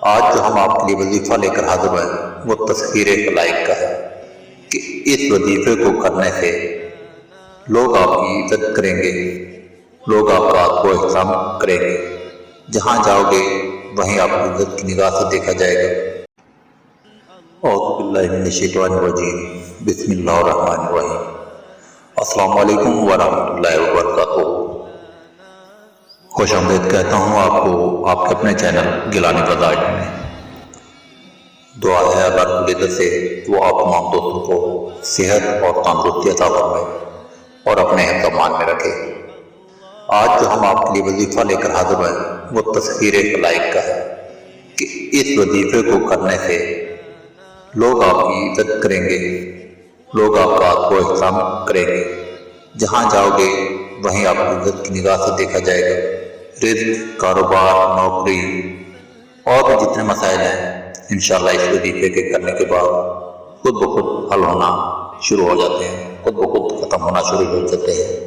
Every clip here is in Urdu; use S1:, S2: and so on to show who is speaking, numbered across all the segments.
S1: آج جو ہم آپ کے لیے وظیفہ لے کر حاضر ہیں وہ تذکیر خلائق کا ہے کہ اس وظیفے کو کرنے سے لوگ آپ کی عزت کریں گے، لوگ آپ کا کو احترام کریں گے، جہاں جاؤ گے وہیں آپ کو عزت کی نگاہ سے دیکھا جائے گا۔ اعوذ باللہ من الشیطان الرجیم، بسم اللہ الرحمن الرحیم۔ السلام علیکم ورحمۃ اللہ وبرکاتہ۔ خوش آمدید کہتا ہوں آپ کو آپ کے اپنے چینل گیلانی بازار میں۔ دعا ہے اللہ رب العزت سے وہ آپ تمام دوستوں کو صحت اور تندرستی عطا فرمائے اور اپنے اہتمام میں رکھے۔ آج جو ہم آپ کے لیے وظیفہ لے کر حاضر ہیں وہ تذکیر خلائق کا ہے کہ اس وظیفے کو کرنے سے لوگ آپ کی عزت کریں گے، لوگ آپ کا کو احترام کریں گے، جہاں جاؤ گے وہیں آپ کو عزت کی نگاہ سے دیکھا جائے گا۔ رزق، کاروبار، نوکری اور بھی جتنے مسائل ہیں انشاءاللہ اس وظیفے کے کرنے کے بعد خود بخود حل ہونا شروع ہو جاتے ہیں، خود بخود ختم ہونا شروع ہو جاتے ہیں،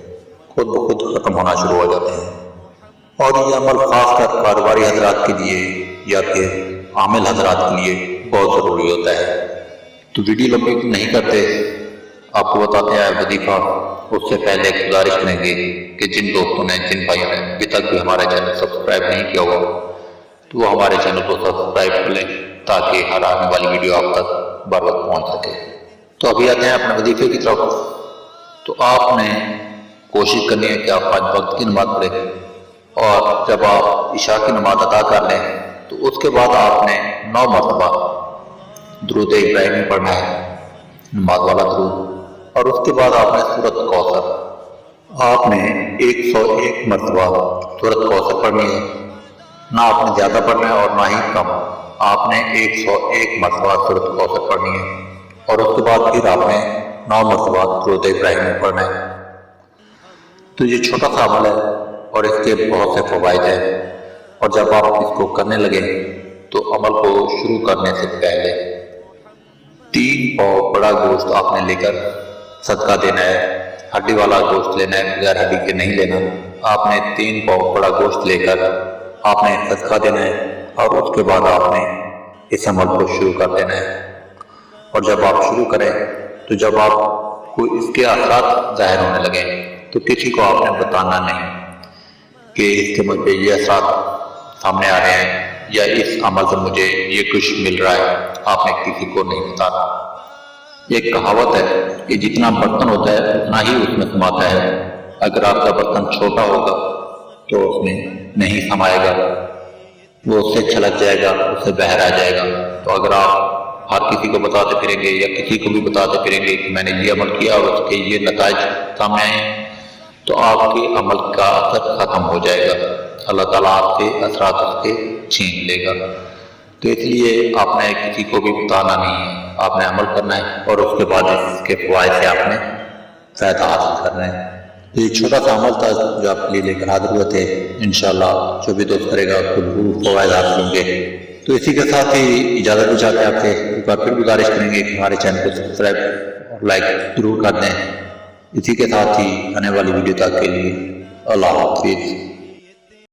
S1: خود بخود ختم ہونا شروع ہو جاتے ہیں۔ اور یہ عمل خاص کر کاروباری حضرات کے لیے یا پھر عامل حضرات کے لیے بہت ضروری ہوتا ہے۔ تو ویڈیو لمبی نہیں کرتے، آپ کو بتاتے ہیں وظیفہ۔ اس سے پہلے ایک گزارش کریں گے کہ جن دوستوں نے، جن بھائیوں نے ابھی تک بھی ہمارے چینل سبسکرائب نہیں کیا ہوا تو وہ ہمارے چینل کو سبسکرائب کر لیں تاکہ ہر آنے والی ویڈیو آپ تک بر وقت پہنچ سکے۔ تو ابھی آتے ہیں اپنے وظیفے کی طرف۔ تو آپ نے کوشش کرنی ہے کہ آپ 5 وقت کی نماز پڑھیں، اور جب آپ عشاء کی نماز ادا کر لیں تو اس کے بعد آپ نے 9 مرتبہ درود ابراہیمی پڑھنا ہے، نماز والا درود، اور اس کے بعد آپ نے سورۃ کوثر، آپ نے 101 مرتبہ سورۃ کوثر پڑھنی ہے۔ نہ آپ نے زیادہ پڑھنا ہے اور نہ ہی کم، آپ نے 101 مرتبہ سورۃ کوثر پڑھنی ہے، اور اس کے بعد پھر آپ نے 9 مرتبہ درود ابراہیمی پڑھنا ہے۔ تو یہ چھوٹا سا عمل ہے اور اس کے بہت سے فوائد ہیں، اور جب آپ اس کو کرنے لگیں تو عمل کو شروع کرنے سے پہلے 3 پاؤ بڑا گوشت آپ نے لے کر صدقہ دینا ہے۔ ہڈی والا گوشت لینا ہے، بغیر ہڈی کے نہیں لینا۔ آپ نے 3 پاؤ بڑا گوشت لے کر آپ نے صدقہ دینا ہے، اور اس کے بعد آپ نے اس عمل کو شروع کر دینا ہے۔ اور جب آپ شروع کریں تو جب آپ کو اس کے اثرات ظاہر ہونے لگیں تو کسی کو آپ نے بتانا نہیں کہ اس کے مجھے یہ اثرات سامنے آ رہے ہیں یا اس عمل سے مجھے یہ کچھ مل رہا ہے، آپ نے کسی کو نہیں بتانا۔ ایک کہاوت ہے کہ جتنا برتن ہوتا ہے اتنا ہی اس میں سماتا ہے۔ اگر آپ کا برتن چھوٹا ہوگا تو اس میں نہیں سمائے گا، وہ اس سے چھلک جائے گا، اس سے باہر آ جائے گا۔ تو اگر آپ ہر کسی کو بتاتے پھریں گے یا کسی کو بھی بتاتے پھریں گے کہ میں نے یہ عمل کیا اور اس کے یہ نتائج سامنے آئے ہیں، تو آپ کے عمل کا اثر ختم ہو جائے گا، اللہ تعالیٰ آپ کے اثرات اس کے چھین لے گا۔ تو اس لیے آپ نے کسی کو بھی بتانا نہیں ہے، آپ نے عمل کرنا ہے اور اس کے بعد اس کے فوائد سے آپ نے فائدہ حاصل کرنا ہے۔ یہ چھوٹا سا عمل تھا جو آپ کے لیے لے کر حاضر ہوئے تھے۔ انشاءاللہ جو بھی دوست کرے گا اس کو ضرور فوائد حاصل ہوں گے۔ تو اسی کے ساتھ ہی اجازت بھی چاہتے ہیں آپ سے، ایک بار پھر گزارش کریں گے کہ ہمارے چینل کو سبسکرائب اور لائک ضرور کر دیں۔ اسی کے ساتھ ہی آنے والی ویڈیو تک کے لیے اللہ حافظ۔